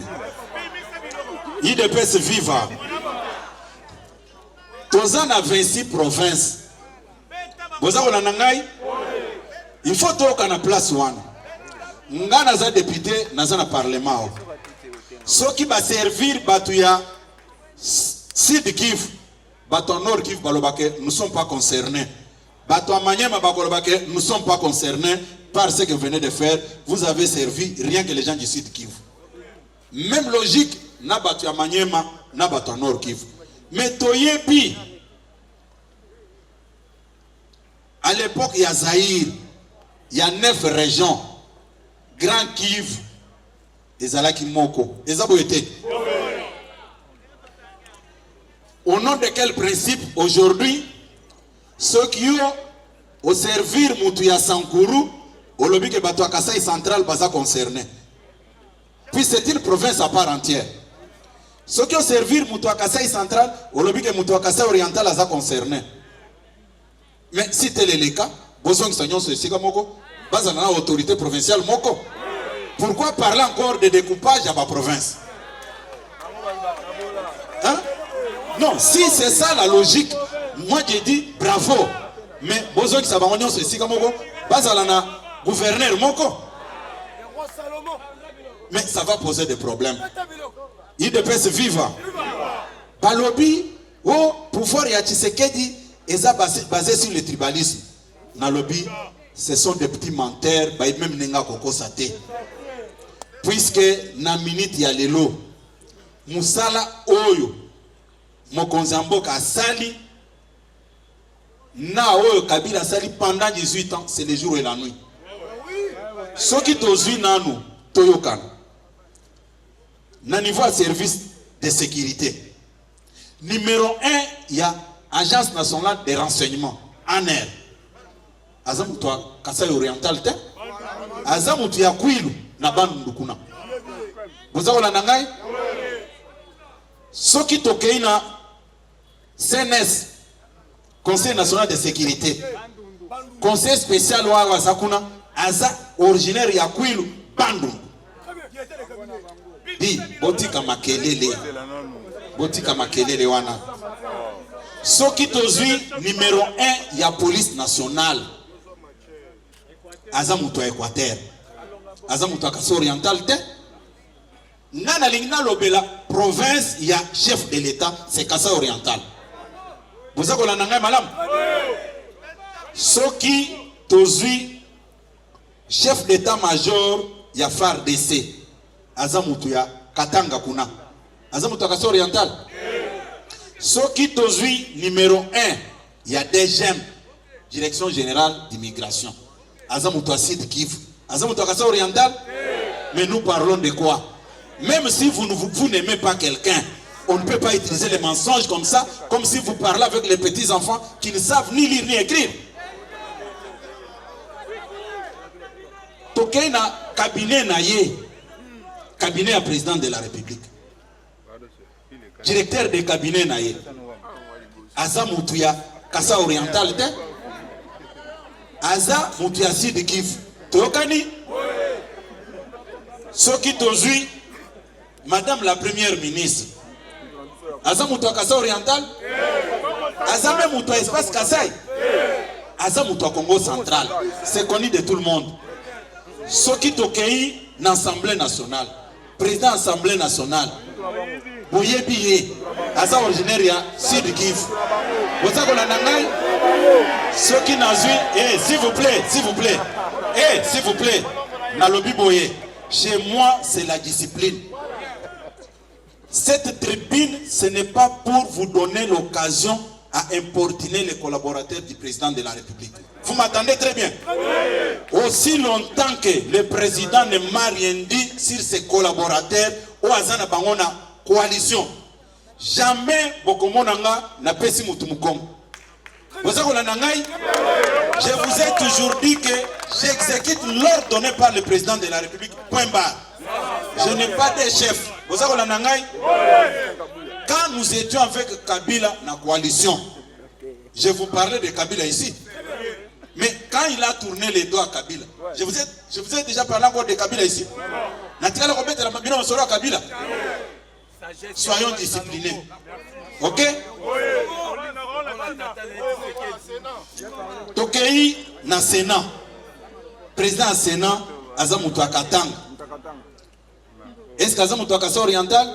Il ne peut se vivre. Toza na 26 provinces. Boza ko na ngai. Il faut toka na place wana. Nga naza député naza na parlement. Soki ba servir batu ya Sud Kivu, batu Nord Kivu balobake nous sommes pas concernés. Bato Amanyema bakolobake nous sommes pas concernés par ce que vous venez de faire. Vous avez servi rien que les gens du Sud Kivu. Même logique na bato Amanyema na bato Nord Kivu. Mais toyebi à l'époque il y a Zaïre, il y a 9 régions. Grand Kivu, Ezalaki Moko, Ezaboyete. Au nom de quel principe aujourd'hui ceux qui ont au servir Moutuya Sankuru, au lobby que Bato Kasai Central baza concerné. Puis c'est une province à part entière. Ceux qui ont servi Moutuya Kasai Central, au lobby que Moutuya Kasai Oriental baza concerné. Mais si tel est le cas, besoin que Sagnon se siga moko, baza na autorité provinciale moko. Pourquoi parler encore de découpage à ma province? Hein? Non, si c'est ça la logique, moi j'ai dit bravo. Mais besoin que ça va en se siga moko, baza na gouverneur moko. Mais ça va poser des problèmes. Il ne peut se vivre. Balobi, au pouvoir ya Tshisekedi, est basé sur le tribalisme. Dans le lobby, ce sont des petits menteurs, même nenga koko sate. Puisque na minute ya lelo, musala oyo, Mokonzamboka asali, na oyo Kabila sali pendant 18 ans, c'est le jour et la nuit. Ce qui tozui nanu, toyokan. Na niveau de service de sécurité. Numéro 1, il y a Agence nationale de renseignement, ANR. Azamutu ya Kasai Oriental te. Azamutu ya Kwilu na Bandukuna. Bozako la nangai? Soki tokei na CNS, Conseil national de sécurité. Conseil spécial wa Wasakuna, aza originaire ya Kwilu, Bandung. Di, botika makelele. Botika makelele wana. Soki tozui numéro 1 ya police nationale. Azamutu ya Équateur. Azamutu ya Kasai Oriental te. Nana lingna lobela province ya chef de l'État, c'est Kasai Oriental. Vous avez la malam? Soki tozui chef d'état-major ya FARDC. Azamutu ya Katanga kuna. Azamutu ya Kasai Oriental. Soki tozui numéro 1, il y a des gemmes direction générale d'immigration. Azamuto Sud Kivu. Azamuto Kassa oriental. Mais nous parlons de quoi? Même si vous n'aimez pas quelqu'un, on ne peut pas utiliser les mensonges comme ça, comme si vous parlez avec les petits enfants qui ne savent ni lire ni écrire. Tokei na cabinet na ye, cabinet à président de la République. Directeur de cabinet na ye. Aza Mutuya Kassa oriental te. Aza Mutuya Sud Kivu. Tokani. Soki tozui Madame la Première Ministre. Aza Mutuya Kassa oriental. Aza même Mutuya Espace Kassai. Aza Mutuya Congo central. C'est connu de tout le monde. Soki tokei na Assemblée nationale. Président Assemblée nationale. Boyebi Aza originaire ya Sud Kivu. Bozako la nangai. Soki nazui, s'il vous plaît, s'il vous plaît. S'il vous plaît. Na lobi boye. Chez moi, c'est la discipline. Cette tribune, ce n'est pas pour vous donner l'occasion à importuner les collaborateurs du président de la République. Vous m'attendez très bien? Aussi longtemps que le président ne m'a rien dit sur ses collaborateurs, au Azana Bangona coalition, jamais Bokomonanga n'a pesi Mutumukom. Je vous ai toujours dit que j'exécute l'ordre donné par le président de la République. Point barre. Je n'ai pas de chef. Quand nous étions avec Kabila dans la coalition, je vous parlais de Kabila ici. Mais quand il a tourné les doigts à Kabila, je vous ai déjà parlé encore de Kabila ici. Soyons disciplinés. Ok? Tokei na Sénat. Président Sénat, Azamuto Katanga. Est-ce qu'Azamuto Kassa oriental?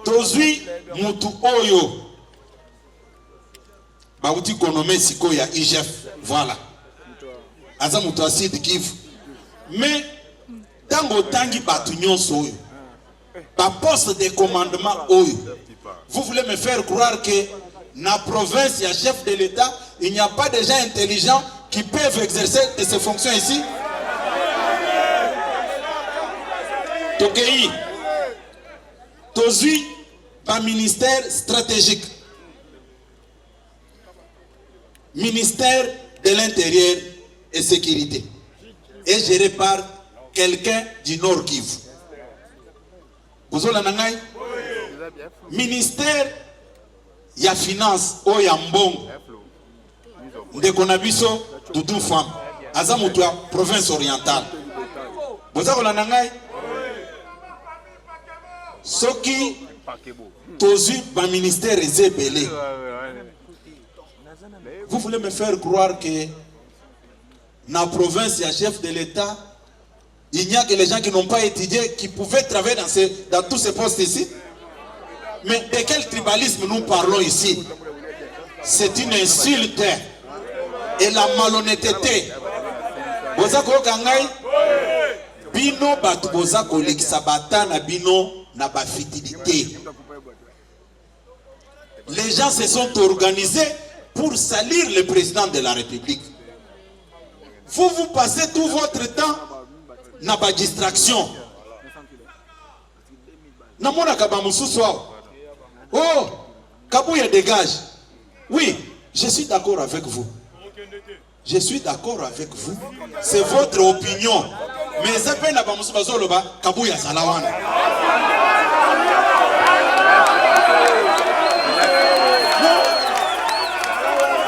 Tozui Mutu Oyo. Bauti Konome Siko ya IGF. Voilà. Azamuto Sud Kivu. Mais, tango tangi batunyon soyo. Par poste de commandement Oyo. Vous voulez me faire croire que dans la province, il y a chef de l'État, il n'y a pas de gens intelligents qui peuvent exercer de ces fonctions ici? Tokei, Tozui, par ministère stratégique, ministère de l'Intérieur et Sécurité, et géré par quelqu'un du Nord Kivu. Vous avez l'anangaï? Ministère ya finance o ya mbongo ndeko na biso Doudou Fam Azamuto province orientale. Boza kolanda ngai soki tozui ba ministère ezebele. Vous voulez me faire croire que na province ya chef de l'État il n'y a que les gens qui n'ont pas étudié qui pouvaient travailler dans tous ces postes ici? Mais de quel tribalisme nous parlons ici? C'est une insulte et la malhonnêteté. Bozako kangai bino batu bozako lekisabata na bino na ba fitilité. Les gens se sont organisés pour salir le président de la République. Vous passez tout votre temps na ba distraction. Namona kabamususwa. Oh, Kabouya dégage. Oui, je suis d'accord avec vous. Je suis d'accord avec vous. C'est votre opinion. Mais ça peine à Bamoussou Bazoloba, Kabouya Salawana.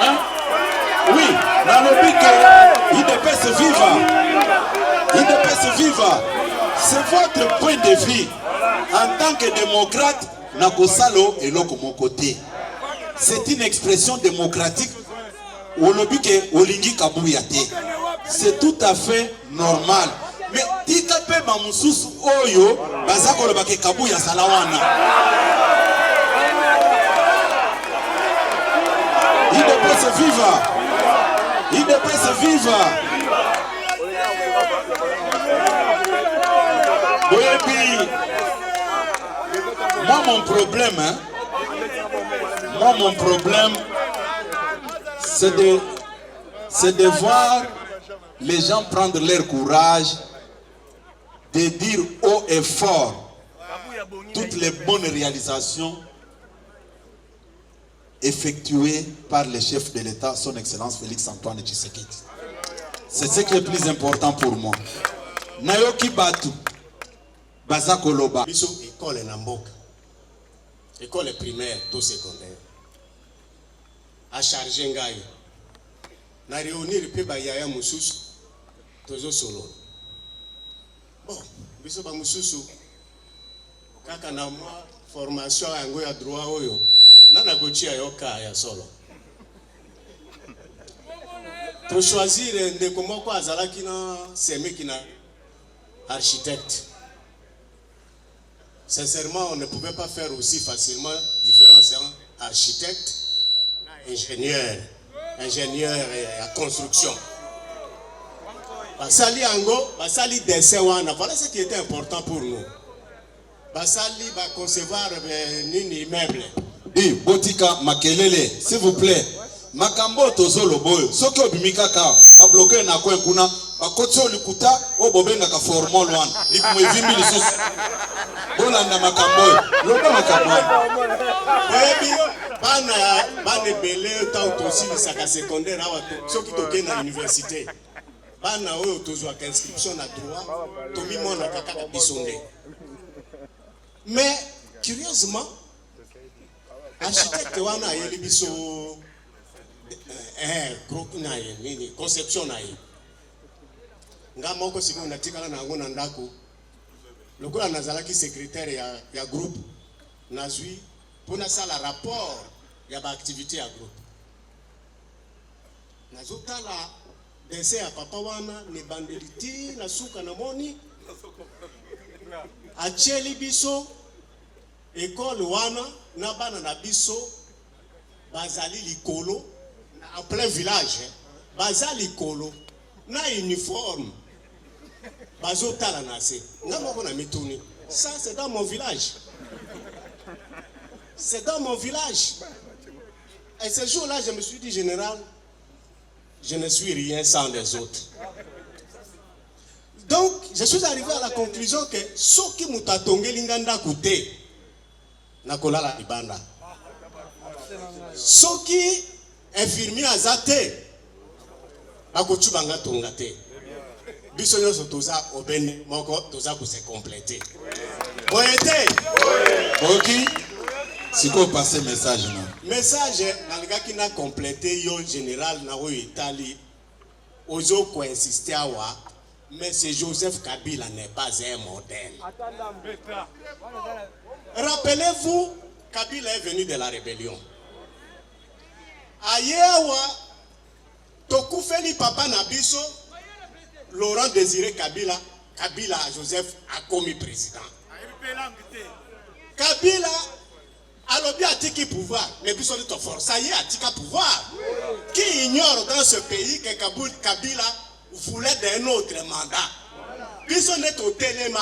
Hein? Oui, dans le but il ne peut se vivre. Il ne peut se vivre. C'est votre point de vue. En tant que démocrate, Nakosalo et l'autre mon côté. C'est une expression démocratique. C'est tout à fait normal. Mais tika pe mamususu oyo bazako le bake Kabouya Salawana. Il ne peut se vivre. Il ne peut se vivre. Moi, mon problème, c'est de c'est de voir les gens prendre leur courage, de dire haut et fort toutes les bonnes réalisations effectuées par le chef de l'État, son Excellence Félix Antoine Tshisekedi. C'est ce qui est le plus important pour moi. Nayoki Batu, Baza Koloba. Biso école na mboka. École primaire, tout secondaire. A charger ngai. Na réunir pe ba yaya mususu. Tozo solo. Bon, biso ba mususu. Kaka na moi formation yango ya droit oyo. Nana gochi ayoka ya solo. To choisir ndeko moko azalaki na semeki na architecte. Sincèrement, on ne pouvait pas faire aussi facilement différence entre architecte, ingénieur et à construction. Basali ango, basali dessin wana, voilà ce qui était important pour nous. Basali va concevoir un immeuble. Di botika makelele, s'il vous plaît. Makambo tozolo boyo. Soki obimika ka, ba bloquer na kwen kuna, ba kotso likuta, o bobenga ka formol wan. Liku mwevimbi lisusu. Bolanda makambo. Loba makambo. Oyebi bana belé tant aussi lisaka secondaire awa soki toke na université. Bana oyo tozwa inscription na droit, tomi mona kaka na bisonde. Mais curieusement, architecte wana yeli biso conception na ye. Nga moko siku natikala na ngo na ndako. Lokola nazalaki secrétaire ya groupe nazwi pona sala rapport ya ba activité ya groupe. Nazotala dessin ya papa wana ne bandeliti na suka na moni. Acheli biso école wana na bana na biso bazali likolo en plein village, bazali kolo na uniforme, bazotala nase. Ça c'est dans mon village. C'est dans mon village. Et ce jour-là, je me suis dit, général, je ne suis rien sans les autres. Donc, je suis arrivé à la conclusion que soki mutatonge linganda kute nakolala ibanda. Soki infirmier azate bakotubanga tongate. Biso nyoso toza obene moko toza ko se compléter. Boyete. OK. Siko passer message na. Message nalingaki na compléter yo général na oyo Italie. Ozo ko insister awa. Mais c'est Joseph Kabila n'est pas un modèle. Rappelez-vous, Kabila est venu de la rébellion. Ayewa, Tokufeli Papa Nabiso, Laurent Désiré Kabila, Kabila Joseph a commis président. Kabila a l'objet à tiki pouvoir, mais puis on est fort. Ça y est, à tika pouvoir. Qui ignore dans ce pays que Kabila voulait d'un autre mandat. Bison est au téléma.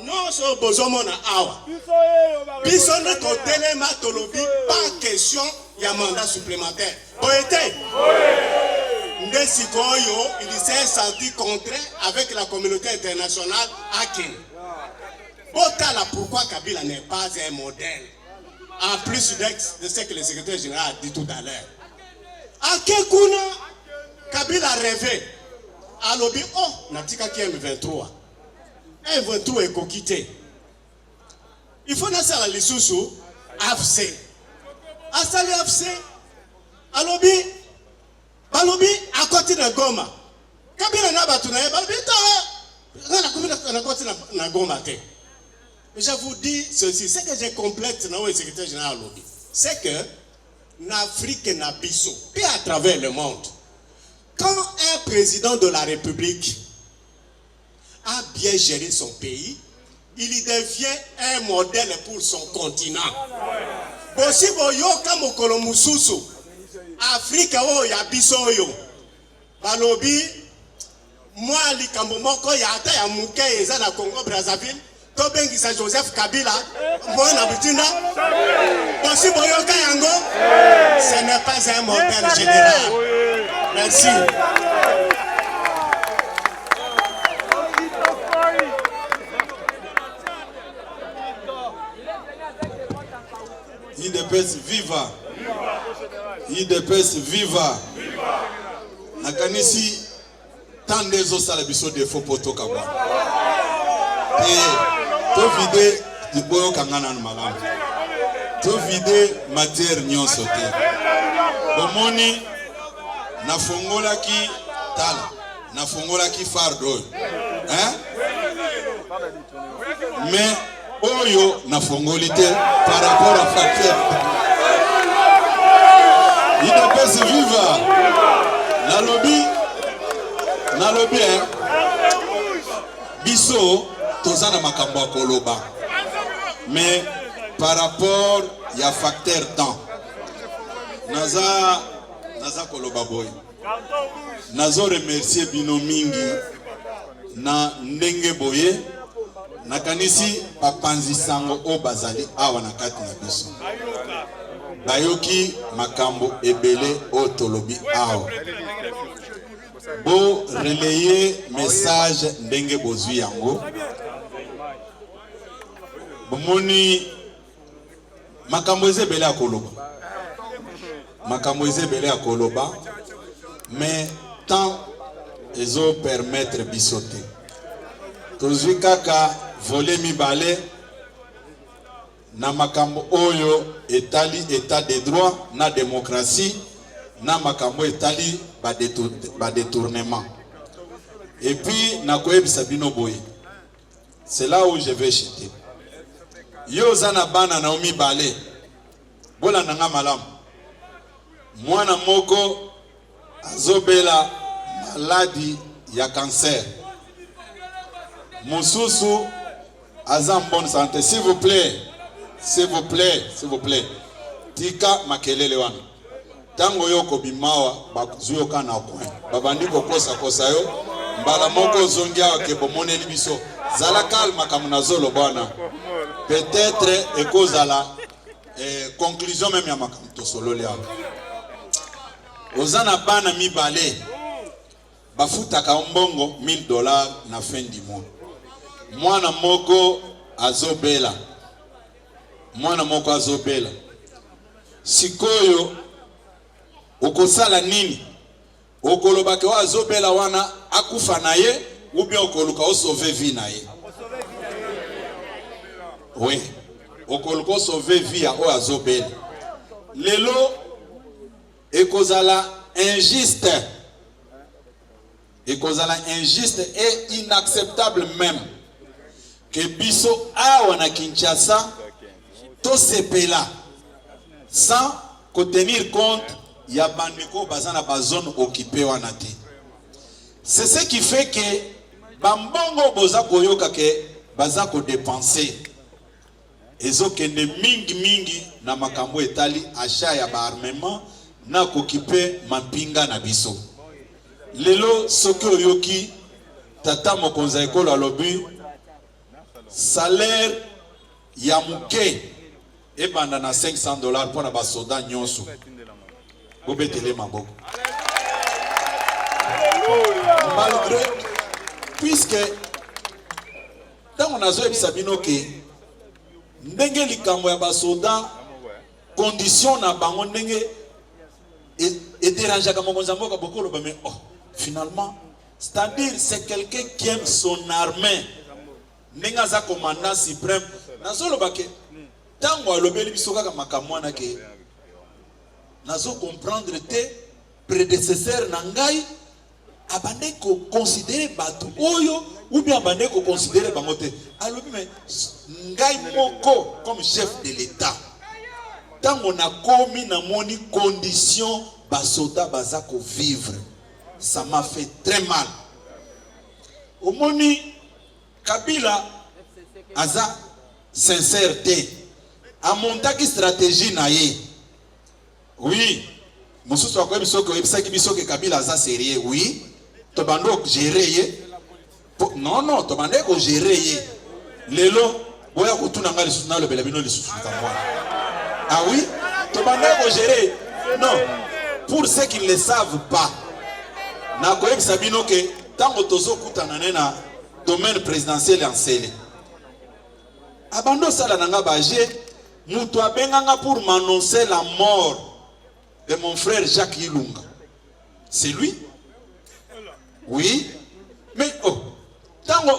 Non, c'est Bozomona Awa. Bison est au téléma, Tolobi. Pas question, il y a un mandat supplémentaire. Poété. Ndesikoyo, il s'est senti contraint avec la communauté internationale à Kin. Otala, pourquoi Kabila n'est pas un modèle? En plus de ce que le secrétaire général a dit tout à l'heure. À Kekuna, Kabila rêvait. Alobi, oh, natika ki M23. M23 est coquité. Il faut nasser la lisusu, AFC. Asali AFC. Alobi, Balobi, à côté de Goma. Kabila na batuna, Balobi, na côté de Goma. Mais je vous dis ceci, c'est que j'ai complète dans le secrétaire général Alobi. C'est que, l'Afrique n'a biso, puis à travers le monde. Quand un président de la République a bien géré son pays, il devient un modèle pour son continent. Bosi boyo kamo kolomususu, Afrique o ya biso yo. Balobi, moi likambo moko ya ata ya muke eza na Congo Brazzaville, to bengisa Joseph Kabila, moi na butina. Bosi boyo kayango, ce n'est pas un modèle général. Merci. IDPS viva. IDPS viva. Nakanisi tant des autres à l'épisode de faux poteaux kabwa. Et to vide du boyo kangana malamu. To vide matière nyonso te. Bomoni na fongola ki tala, na fongola ki fardo. Hein? Mais oyo na fongolité par rapport à facteur. Il ne peut se vivre. Na lobby hein. Biso tozana makambo ya koloba. Mais par rapport ya facteur temps. Naza koloba boy. Nazo remercier bino mingi na ndenge boye. Nakanisi papanzi sango o bazali awa na kati na biso. Bayoki makambo ebele o tolobi awa. Bo relayer message ndenge bozwi yango. Bomoni makambo ezebele akoloba. Makambo ezebele akoloba. Mais tant ezo permettre bisote. Tozwi kaka voler mibale na makambo oyo etali état de droit na démocratie na makambo etali ba détournement. Et puis na koyebisa bino boye. C'est là où je vais chuter. Yo zana bana na mibale. Bola nanga malamu. Mwana moko azobela maladie ya cancer. Mosusu aza en bonne santé. S'il vous plaît. S'il vous plaît. S'il vous plaît. Tika makelele wana. Tango yoko bimawa bakuzuyo kana kwen. Babandi kokosa kosa yo. Mbala moko zongia ke bomone libiso. Zala kalma kamuna zolo bwana. Peut-être ekozala conclusion même ya makamto solo le aka. Ozana bana mibale. Bafutaka mbongo $1000 na fin du mois. Mwana moko azobela. Mwana moko azobela. Sikoyo okosala nini? Okolobake wa azobela wana akufa na ye ou bien okoluka o sauver vie na ye. Oui. Okoluka sauver vie o azobela. Lelo ekozala injuste. Ekozala injuste et inacceptable même. Que biso awa na Kinshasa to sepela sans tenir compte ya bandeko bazana ba zone occupée wana te. C'est ce qui fait que bambongo boza koyoka ke baza ko dépenser ezokende mingi na makambo etali achat ya ba armement na kokipe mapinga na biso. Lelo soki oyoki tata mokonza ekolo alobi salaire ya muke ebanda na $500 pour na basoda nyonso. Bobetele maboko. Malgré puisque tant on a zo ebisa bino ke ndenge likambo ya basoda condition na bango ndenge et dérange à mokonza mboka bokolo ba mais oh finalement c'est-à-dire c'est quelqu'un qui aime son armée. Nenga za commandant suprême nazolo bake tango alobeli biso kaka makamwana ke nazo comprendre te prédécesseur na ngai abande ko considérer batu oyo ou bien abande ko considérer bango te alobi mais ngai moko comme chef de l'état tango na komi na moni condition basoda bazako vivre ça m'a fait très mal. Omoni Kabila aza sincérité a montaki stratégie na ye. Oui, mosusu akoye biso ko ebisaki biso ke Kabila aza sérieux. Oui, to bando gérer ye. Non, to bande ko gérer ye. Lelo boya kutuna ngali susuna le belabino li susu kamwa. Ah oui, to bande ko gérer. Non, pour ceux qui ne le savent pas, na koyebisa bino ke tango tozokutana na domaine présidentiel en scellé abando sala nanga baje mutu abenganga pour m'annoncer la mort de mon frère Jacques Ilunga. C'est lui? Oui. Mais oh, tango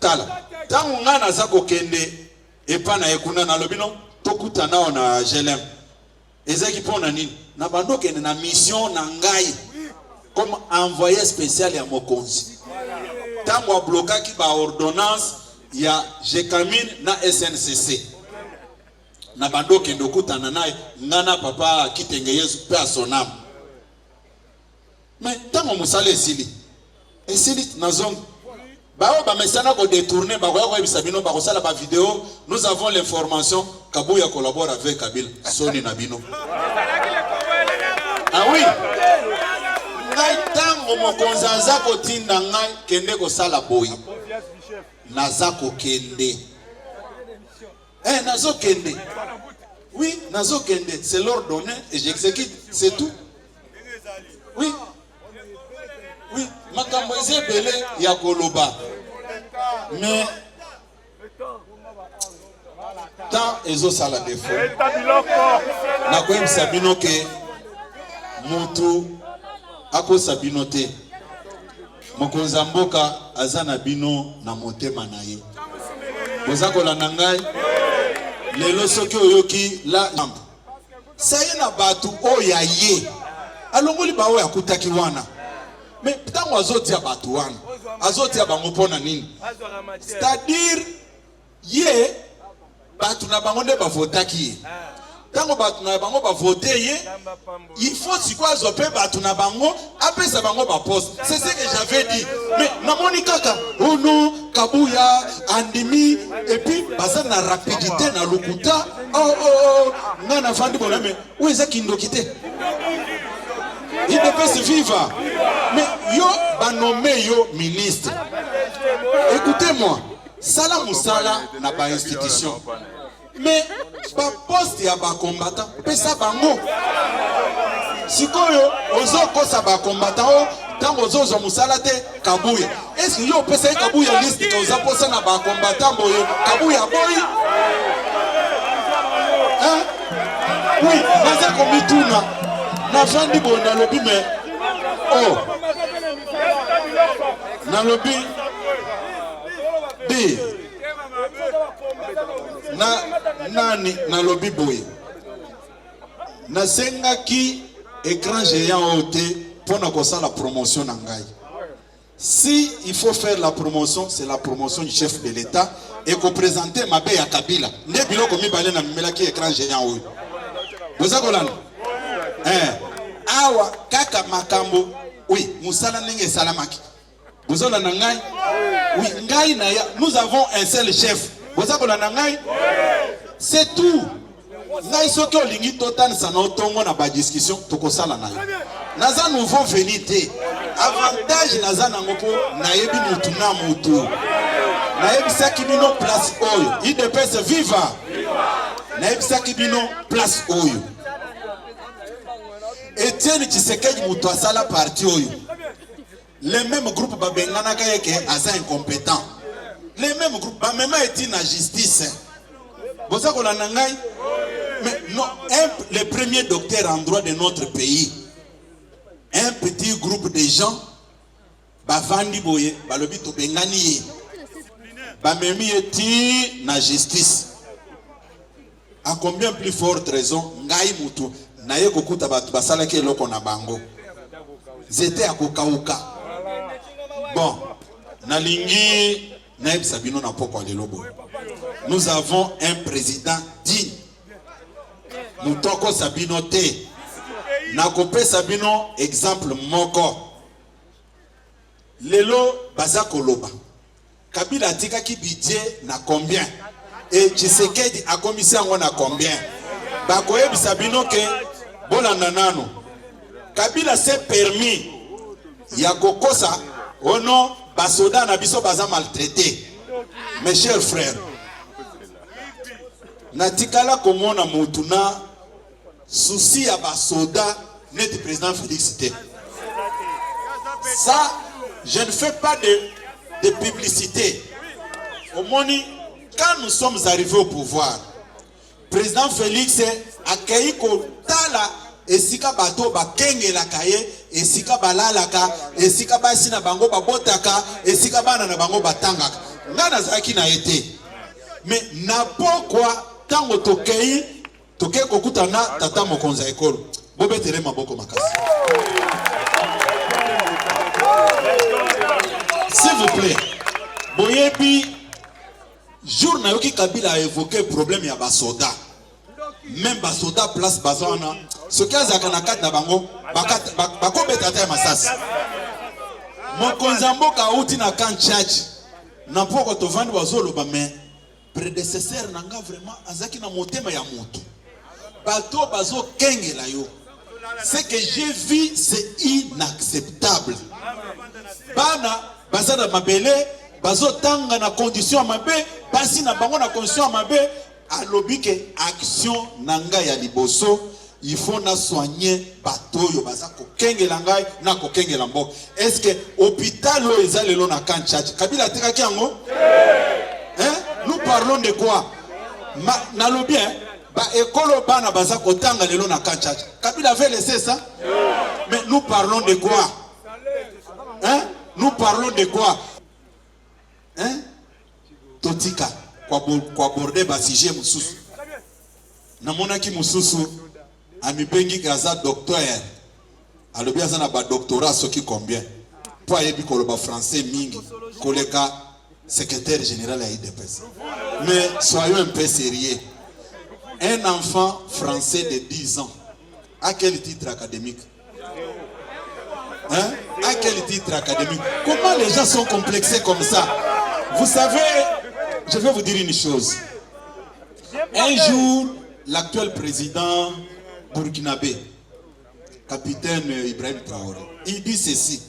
tala tango nga naza kokende epa na ekuna na lobino tokutana na GLM ezaki pona nini na bando kende na mission na ngai comme envoyé spécial ya mokonzi tango a blokaki ba ordonnance ya Jekamine na SNCC na bando kende okutana naye ngana papa kitenge Yesu pe asonam mais tango musale esili na zongo bao ba mesana ko détourner ba ko yebisa bino ba ko sala ba vidéo. Nous avons l'information Kabouya collabore avec Kabila Soni na bino. Ah oui, ngai tango mokonzaza ko tinda ngai kende ko sala boyi naza ko kende nazo kende. Oui, nazo kende, c'est l'ordre donné et j'exécute, c'est tout. Oui. Oui, makambo ezebele ya koloba. Mais tant ezo sala défaut. Na ko yebisa bino ke mutu ako sabino te. Mokonza mboka azana bino na motema na ye. Boza kolanda ngai lelo soki oyoki la jambo. Saye na batu oya ye. Alongoli ba oya kutaki wana. Mais tant azoti ya batu wana azoti ya bango pona nini? C'est-à-dire ye batu na bango nde ba votaki ye. Tango batu na bango ba voter ye, il faut sikwa zope batu na bango apesa bango ba poste. C'est ce que j'avais dit. Mais namoni kaka oh non Kabouya andimi et puis baza na rapidité na lokuta oh ngana fandi bona mais où est-ce qu'il ndokite? Il ne peut se vivre. Mais yo ba nommé yo ministre. Écoutez-moi, sala musala na ba institution. Mais ba poste ya ba combattant, pesa bango. Sikoyo ozo kosa ba combattant tango ozo musala te Kabouya. Est-ce que yo pesa Kabouya liste ko za posa na ba combattant boyo Kabouya boy? Hein? Oui, naza komituna. Na fandi bo na lobi me oh na lobi di na nani na lobi boy na senga ki écran géant oté pour na kosa la promotion na ngai. Si il faut faire la promotion, c'est la promotion du chef de l'État et ko présenter mabe ya Kabila nde biloko mibale na mimela ki écran géant oyo boza kolanda awa kaka makambo oui musala ndenge salamaki bozola na ngai oui ngai na ya nous avons un seul chef bozakola na ngai c'est tout ngai soki olingi totanisa na otongo na ba discussion tokosala na yo naza nouveau venu te avantage naza nango po nayebi mutu na mutu nayebisaki bino place oyo idps viva nayebisaki bino place oyo Etienne Tshisekedi mutu asala parti oyo. Les mêmes groupes babengana kayeke asa incompétent. Les mêmes groupes ba même eti na justice. Boza ko landa ngai. Mais non, le premier docteur en droit de notre pays. Un petit groupe de gens ba vandi boye balobi to bengani ye. Ba memi eti na justice. À combien plus forte raison ngai mutu naye kokuta batu basalaki eloko na bango zete akokauka bon nalingi naebisa bino na poko lelobo. Nous avons un président digne mutoko sabino te na kopé sabino exemple moko lelo baza koloba Kabila atikaki budget na combien et Tshisekedi a commisé yango na combien bakoyebisa bino ke bolanda nano Kabila s'est permis ya kokosa ono basoda na biso baza maltraité. Mes chers frères, natikala komona mutu na souci ya basoda net président Félix T. Ça, je ne fais pas de publicité. Au Moni, quand nous sommes arrivés au pouvoir, président Félix a accueilli Kotala et Sika Bato Bakenge la Kaye et Sika Balalaka et Sika Basina Bango Babotaka et Sika Banana Bango Batangaka. Nana Zaki n'a été. Mais n'a pas quoi tant au Tokei, Tokei Kokutana, Tata Mokonza Ekolo. Bobe Tere Maboko Makasi. S'il vous plaît, Boyebi, jour Nayoki Kabila a évoqué le problème de Basoda. Même Basoda place Bazana. Ce qui est à Kanakat Nabango, Bako Betata Massas. Mokonza Mboka Outi na kan church. Na poko tovandi wazolo ba mais prédécesseur nanga vraiment azaki na motema ya moto. Bato bazo kenge la yo. Ce que j'ai vu c'est inacceptable. Bana bazana mabele bazo tanga na condition mabe basi na bango na condition mabe alobi ke action nanga ya liboso il faut na soigner batoyo baza ko kengela ngai na ko kengela mboko. Est-ce que hôpital o ezali lo na kanchachi Kabila tekaki yango? Hein? Nous parlons de quoi? Na lo bien ba ekolo bana baza ko tanga lelo na kanchachi. Kabila avait laissé ça? Mais nous parlons de quoi? Hein? Nous parlons de quoi? Hein? Totika kwa borde basije mususu. Namona ki mususu amibengi kaza docteur. Alobi azana ba doctorat soki combien? Pour yebi koloba français mingi koleka secrétaire général à IDPS. Mais soyons un peu sérieux. Un enfant français de 10 ans, à quel titre académique? Hein? À quel titre académique? Comment les gens sont complexés comme ça? Vous savez, je vais vous dire une chose. Un jour, l'actuel président burkinabé, capitaine Ibrahim Traoré, il dit ceci.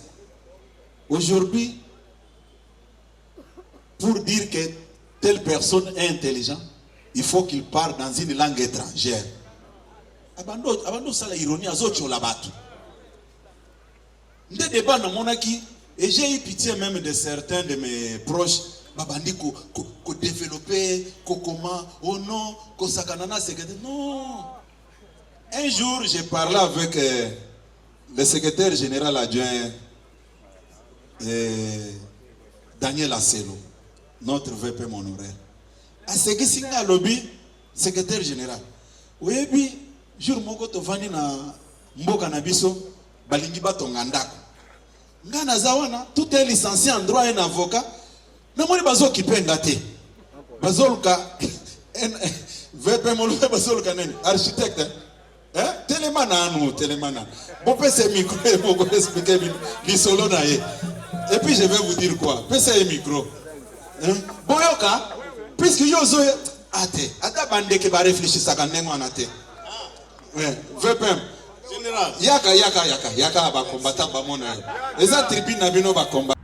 Aujourd'hui, pour dire que telle personne est intelligente, il faut qu'il parle dans une langue étrangère. Abando ça la ironie à zocho la batu. Des débats dans mon acquis, et j'ai eu pitié même de certains de mes proches. Babandi ko développer, ko comment, oh non, ko sakanana secrétaire. Non. Un jour, j'ai parlé avec le secrétaire général adjoint Daniel Asselo, notre VP honoraire. A ce que singa lobby, secrétaire général. Oui, puis, jour moko to vani na mboka na biso, balingi batonga ndako. Ngana zawana, tout est licencié en droit et en avocat. Namoni bazo kipenga te. Bazoluka VP moluka bazoluka nene architecte. Hein? Télémana anu, télémana. Bon pèse micro et bon expliquer l'isolo na ye. Et puis je vais vous dire quoi? Pèse micro. Hein? Bon yoka, puisque yozo ate, ata bande ke ba réfléchir ça quand nengo anate. Ouais, VP général. Yaka ba combattant ba mona. Les tribune na bino ba combattre.